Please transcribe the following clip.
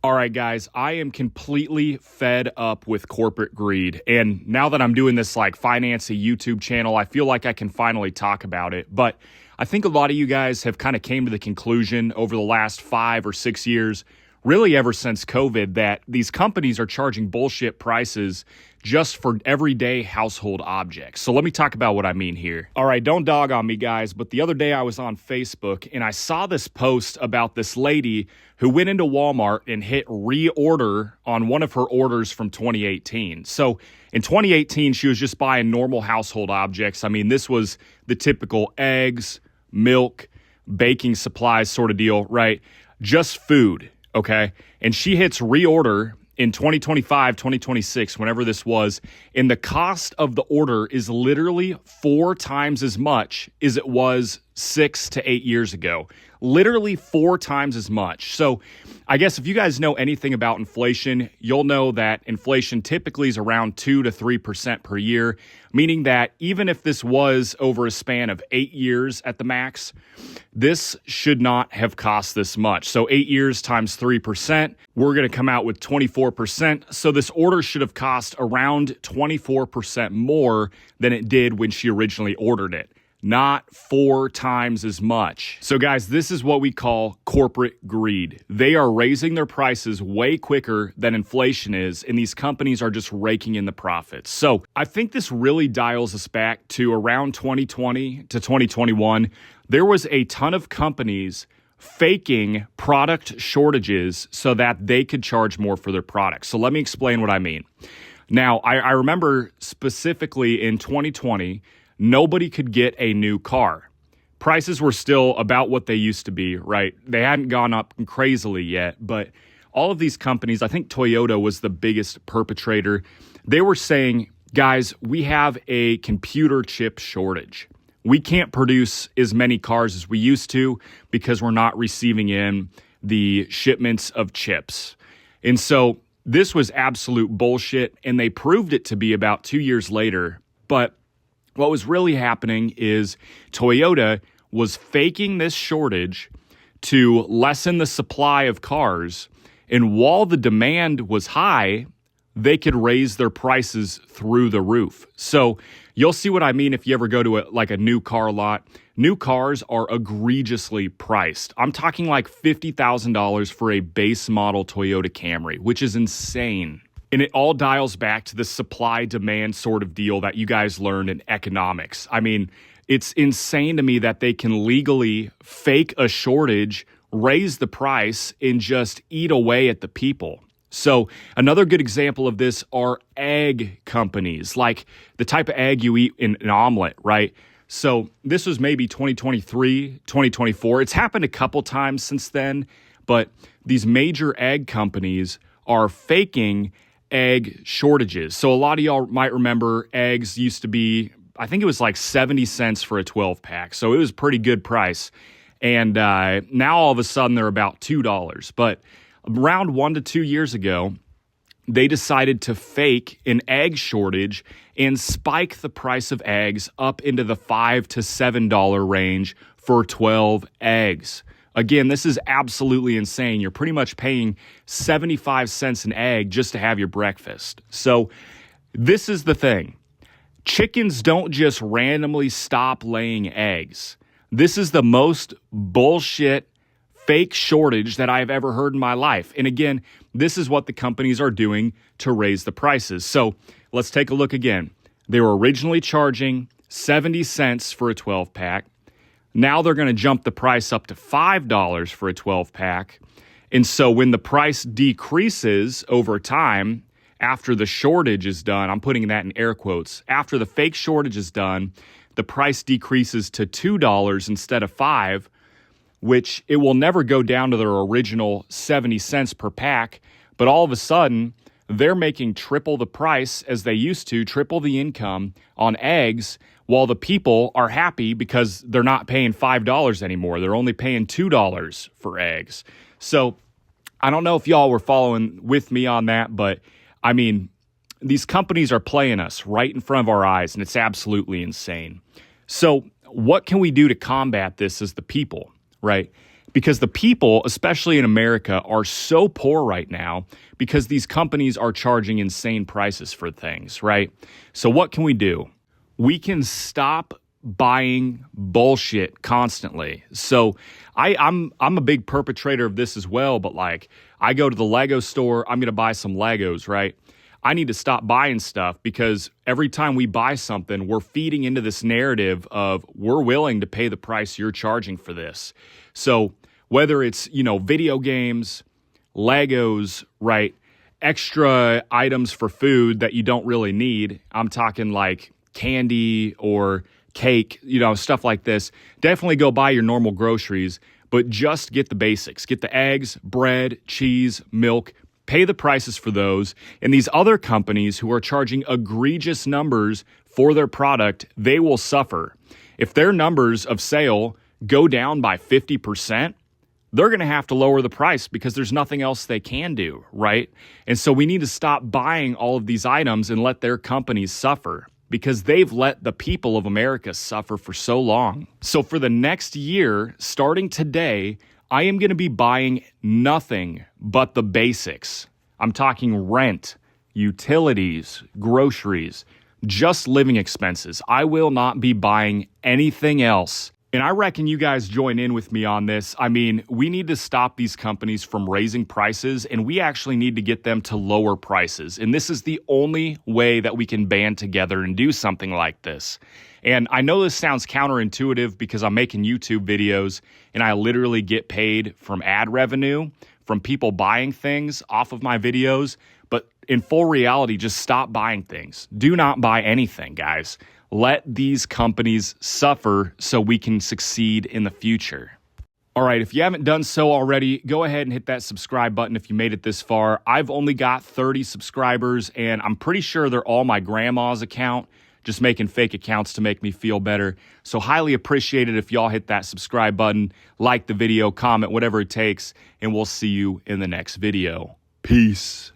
All right, guys, I am completely fed up with corporate greed. And now that I'm doing this like financy YouTube channel, I feel like I can finally talk about it. But I think a lot of you guys have kind of came to the conclusion over the last 5 or 6 years, really ever since COVID, that these companies are charging bullshit prices just for everyday household objects. So let me talk about what I mean here. All right, don't dog on me, guys, but the other day I was on Facebook and I saw this post about this lady who went into Walmart and hit reorder on one of her orders from 2018. So in 2018, she was just buying normal household objects. I mean, this was the typical eggs, milk, baking supplies sort of deal, right? Just food, okay? And she hits reorder in 2025, 2026, whenever this was, and the cost of the order is literally 4 times as much as it was 6 to 8 years ago. Literally 4 times as much. So I guess if you guys know anything about inflation, you'll know that inflation typically is around 2 to 3% per year, meaning that even if this was over a span of 8 years at the max, this should not have cost this much. So 8 years times 3%, we're going to come out with 24%. So this order should have cost around 24% more than it did when she originally ordered it. Not 4 times as much. So guys, this is what we call corporate greed. They are raising their prices way quicker than inflation is, and these companies are just raking in the profits. So I think this really dials us back to around 2020 to 2021. There was a ton of companies faking product shortages so that they could charge more for their products. So let me explain what I mean. Now, I remember specifically in 2020, nobody could get a new car. Prices were still about what they used to be, right? They hadn't gone up crazily yet, but all of these companies, I think Toyota was the biggest perpetrator. They were saying, guys, we have a computer chip shortage. We can't produce as many cars as we used to because we're not receiving in the shipments of chips. And so this was absolute bullshit, and they proved it to be about 2 years later. But what was really happening is Toyota was faking this shortage to lessen the supply of cars. And while the demand was high, they could raise their prices through the roof. So you'll see what I mean if you ever go to a new car lot. New cars are egregiously priced. I'm talking like $50,000 for a base model Toyota Camry, which is insane. And it all dials back to the supply-demand sort of deal that you guys learned in economics. I mean, it's insane to me that they can legally fake a shortage, raise the price, and just eat away at the people. So another good example of this are egg companies, like the type of egg you eat in an omelet, right? So this was maybe 2023, 2024. It's happened a couple times since then, but these major egg companies are faking egg shortages. So a lot of y'all might remember eggs used to be, I think it was like 70 cents for a 12 pack. So it was a pretty good price. And now all of a sudden they're about $2. But around 1 to 2 years ago, they decided to fake an egg shortage and spike the price of eggs up into the $5 to $7 range for 12 eggs. Again, this is absolutely insane. You're pretty much paying 75 cents an egg just to have your breakfast. So this is the thing. Chickens don't just randomly stop laying eggs. This is the most bullshit fake shortage that I've ever heard in my life. And again, this is what the companies are doing to raise the prices. So let's take a look again. They were originally charging 70 cents for a 12 pack. Now they're going to jump the price up to $5 for a 12 pack. And so when the price decreases over time, after the shortage is done, I'm putting that in air quotes, after the fake shortage is done, the price decreases to $2 instead of $5, which it will never go down to their original 70 cents per pack. But all of a sudden, they're making triple the price as they used to, triple the income on eggs, while the people are happy because they're not paying $5 anymore. They're only paying $2 for eggs. So I don't know if y'all were following with me on that, but I mean, these companies are playing us right in front of our eyes, and it's absolutely insane. So what can we do to combat this as the people, right? because the people, especially in America, are so poor right now because these companies are charging insane prices for things, right? So what can we do? We can stop buying bullshit constantly. So I'm a big perpetrator of this as well, but like I go to the Lego store, I'm going to buy some Legos, right? I need to stop buying stuff because every time we buy something, we're feeding into this narrative of we're willing to pay the price you're charging for this. So whether it's, video games, Legos, right? Extra items for food that you don't really need. I'm talking like candy or cake, stuff like this. Definitely go buy your normal groceries, but just get the basics. Get the eggs, bread, cheese, milk. Pay the prices for those. And these other companies who are charging egregious numbers for their product, they will suffer. If their numbers of sale go down by 50%, they're going to have to lower the price because there's nothing else they can do, right? And so we need to stop buying all of these items and let their companies suffer because they've let the people of America suffer for so long. So for the next year, starting today, I am going to be buying nothing but the basics. I'm talking rent, utilities, groceries, just living expenses. I will not be buying anything else. And I reckon you guys join in with me on this. I mean, we need to stop these companies from raising prices, and we actually need to get them to lower prices. And this is the only way that we can band together and do something like this. And I know this sounds counterintuitive because I'm making YouTube videos and I literally get paid from ad revenue, from people buying things off of my videos. But in full reality, just stop buying things. Do not buy anything, guys. Let these companies suffer so we can succeed in the future. All right, if you haven't done so already, go ahead and hit that subscribe button if you made it this far. I've only got 30 subscribers, and I'm pretty sure they're all my grandma's account, just making fake accounts to make me feel better. So highly appreciate it if y'all hit that subscribe button, like the video, comment, whatever it takes, and we'll see you in the next video. Peace.